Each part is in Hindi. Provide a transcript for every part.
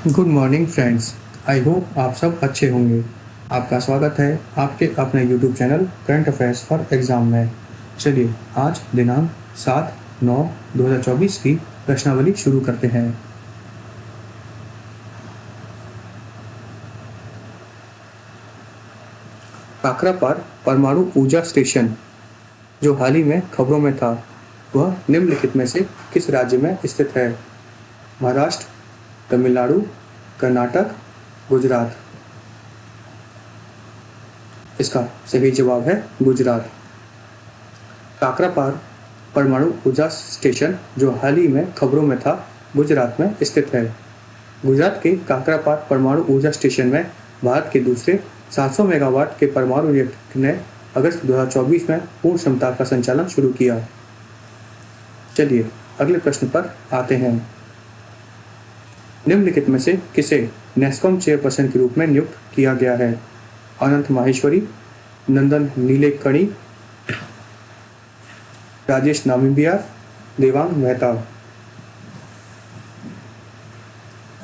Good morning friends. I hope आप सब अच्छे होंगे। आपका स्वागत है आपके अपने YouTube channel current affairs for exam में। चलिए आज दिनांक 7/9/2024 की प्रश्नावली शुरू करते हैं। काकरापार परमाणु ऊर्जा स्टेशन जो हाल ही में खबरों में था, वह निम्नलिखित में से किस राज्य में स्थित है? महाराष्ट्र, तमिलनाडु, कर्नाटक, गुजरात। इसका सही जवाब है गुजरात। काकरापार परमाणु ऊर्जा स्टेशन जो हाल ही में खबरों में था, गुजरात में स्थित है। गुजरात के काकरापार परमाणु ऊर्जा स्टेशन में भारत के दूसरे 700 मेगावाट के परमाणु रिएक्टर ने अगस्त 2024 में पूर्ण क्षमता का संचालन शुरू किया। चलिए अगले प्रश्न पर आते हैं। निम्नलिखित में से किसे नेस्कॉम चेयरपर्सन के रूप में नियुक्त किया गया है? अनंत माहेश्वरी, नंदन नीलेकणी, राजेश नामिबिया, देवांग मेहता।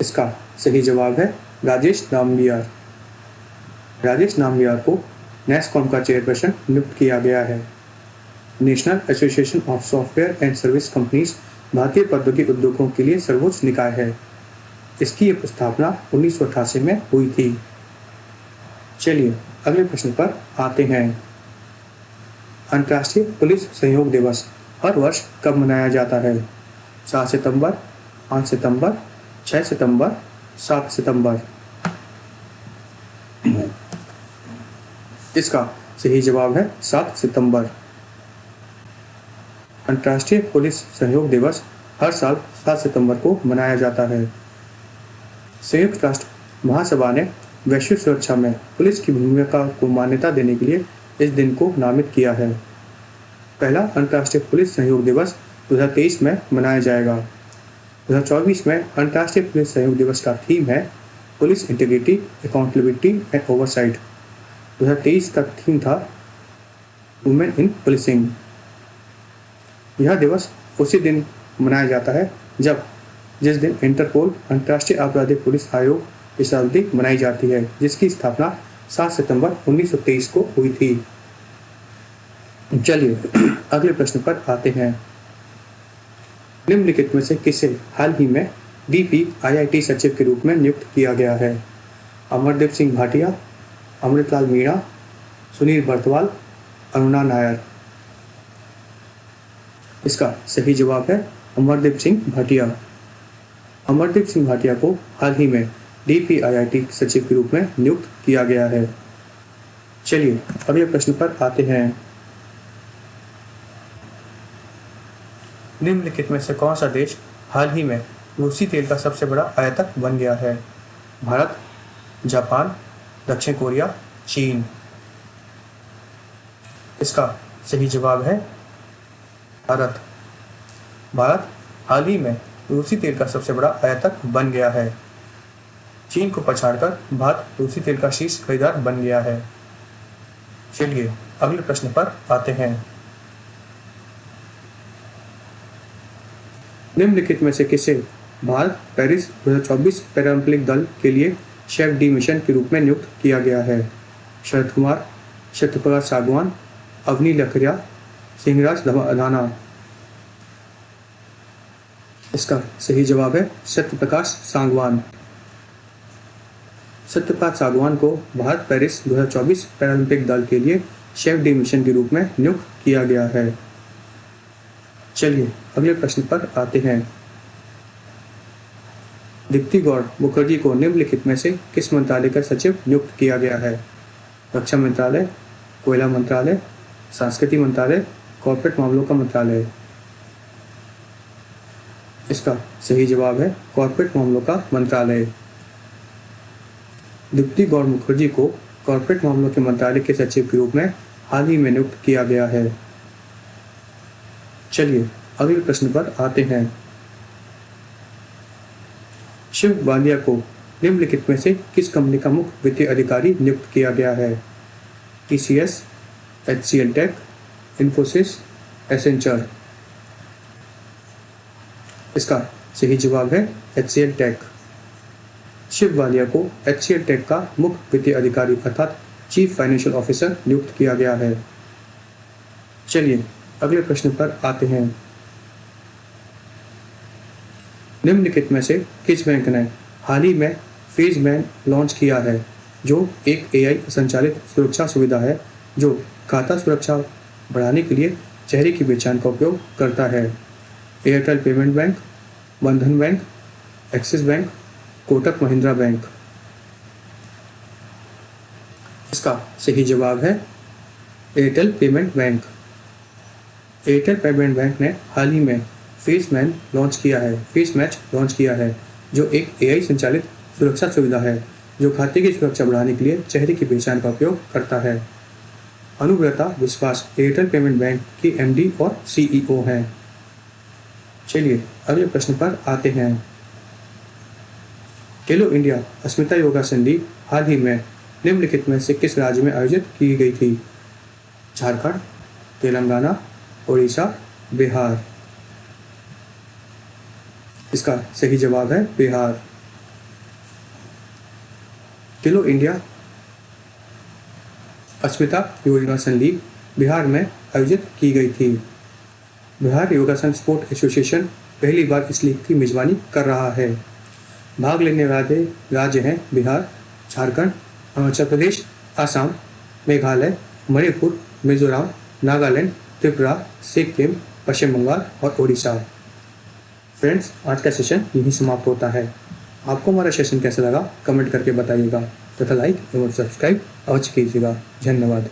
इसका सही जवाब है राजेश नाम्बियार। राजेश नाम्बियार को नेस्कॉम का चेयरपर्सन नियुक्त किया गया है। National association of software and service companies भारतीय प्रौद्योगिकी उद्योगों के लिए सर्वोच्च निकाय है। इसकी स्थापना 1988 में हुई थी। चलिए अगले प्रश्न पर आते हैं। अंतर्राष्ट्रीय पुलिस सहयोग दिवस हर वर्ष कब मनाया जाता है? 4 सितंबर, 5 सितंबर, 6 सितंबर, 7 सितंबर। इसका सही जवाब है 7 सितंबर। अंतर्राष्ट्रीय पुलिस सहयोग दिवस हर साल 7 सितंबर को मनाया जाता है। संयुक्त राष्ट्र महासभा ने वैश्विक सुरक्षा में पुलिस की भूमिका को मान्यता देने के लिए इस दिन को नामित किया है। पहला अंतर्राष्ट्रीय पुलिस सहयोग दिवस 2023 में मनाया जाएगा। 2024 में अंतर्राष्ट्रीय पुलिस सहयोग दिवस का थीम है police integrity, accountability and oversight. 2023 का थीम था वुमेन इन पुलिसिंग। यह दिवस उसी दिन मनाया जाता है जिस दिन इंटरपोल अंतर्राष्ट्रीय आपराधिक पुलिस आयोग की शताब्दी मनाई जाती है, जिसकी स्थापना 7 सितंबर 1923 को हुई थी। चलिए अगले प्रश्न पर आते हैं। निम्नलिखित में से किसे हाल ही में DPIIT सचिव के रूप में नियुक्त किया गया है? अमरदीप सिंह भाटिया, अमृतलाल मीणा, सुनील बर्तवाल, अरुणा नायर। इसका सही जवाब है अमरदीप सिंह भाटिया। अमरदीप सिंह भाटिया को हाल ही में DPIIT सचिव के रूप में नियुक्त किया गया है। चलिए अगले प्रश्न पर आते हैं। निम्नलिखित में से कौन सा देश हाल ही में रूसी तेल का सबसे बड़ा आयातक बन गया है? भारत, जापान, दक्षिण कोरिया, चीन। इसका सही जवाब है भारत। भारत हाल ही में रूसी तेल का सबसे बड़ा आयातक बन गया है। चीन को पछाड़कर भारत रूसी तेल का शीर्ष खरीदार बन गया है। चलिए अगले प्रश्न पर आते हैं। निम्नलिखित में से किसे भारत पेरिस 2024 पैरालंपिक दल के लिए शेफ डी मिशन के रूप में नियुक्त किया गया है? शरद कुमार, सत्यप्रकाश सागवान, अवनी लखरिया, सिंहराज धाना। इसका सही जवाब है सत्यप्रकाश सागवान। सत्यप्रकाश सागवान को भारत पेरिस 2024 पैरालंपिक दल के लिए शेफ डी मिशन के रूप में नियुक्त किया गया है। चलिए अगले प्रश्न पर आते हैं। दीप्ति गौड़ मुखर्जी को निम्नलिखित में से किस मंत्रालय का सचिव नियुक्त किया गया है? रक्षा मंत्रालय, कोयला मंत्रालय, संस्कृति मंत्रालय, कॉर्पोरेट मामलों का मंत्रालय। इसका सही जवाब है कॉर्पोरेट मामलों का मंत्रालय। दीप्ति गौड़ मुखर्जी को कॉर्पोरेट मामलों के मंत्रालय के सचिव के रूप में हाल ही में नियुक्त किया गया है। चलिए अगले प्रश्न पर आते हैं। शिव बालिया को निम्नलिखित में से किस कंपनी का मुख्य वित्तीय अधिकारी नियुक्त किया गया है? TCS, HCL tech, Infosys, Accenture. इसका सही जवाब है HCL टेक। शिव वालिया को HCL टेक का मुख्य वित्तीय अधिकारी अर्थात चीफ फाइनेंशियल ऑफिसर नियुक्त किया गया है। चलिए अगले प्रश्न पर आते हैं। निम्नलिखित में से किस बैंक ने हाल ही में फेजमैन लॉन्च किया है, जो एक AI संचालित सुरक्षा सुविधा है जो खाता सुरक्षा बढ़ाने के लिए चेहरे की पहचान का उपयोग करता है? एयरटेल पेमेंट बैंक, बंधन bank, axis bank, Kotak Mahindra bank. इसका सही जवाब है Airtel payment bank. Airtel payment bank ने हाल ही में फेस मैच लॉन्च किया है जो एक AI संचालित सुरक्षा सुविधा है जो खाते की सुरक्षा बढ़ाने के लिए चेहरे की पहचान का उपयोग करता है। अनुव्रता विश्वास एयरटेल पेमेंट बैंक की MD और CEO हैं। चलिए अगले प्रश्न पर आते हैं। खेलो इंडिया अस्मिता योगासन लीग हाल ही में निम्नलिखित में से किस राज्य में आयोजित की गई थी? झारखंड, तेलंगाना, उड़ीसा, बिहार। इसका सही जवाब है बिहार। खेलो इंडिया अस्मिता योगासन लीग बिहार में आयोजित की गई थी। बिहार योगासन स्पोर्ट एसोसिएशन पहली बार इस लीग की मेजबानी कर रहा है। भाग लेने वाले राज्य हैं बिहार, झारखंड, अरुणाचल प्रदेश, असम, मेघालय, मणिपुर, मिजोरम, नागालैंड, त्रिपुरा, सिक्किम, पश्चिम बंगाल और उड़ीसा। फ्रेंड्स, आज का सेशन यहीं समाप्त होता है। आपको हमारा सेशन कैसा लगा कमेंट करके बताइएगा तथा लाइक एवं सब्सक्राइब अवश्य कीजिएगा। धन्यवाद।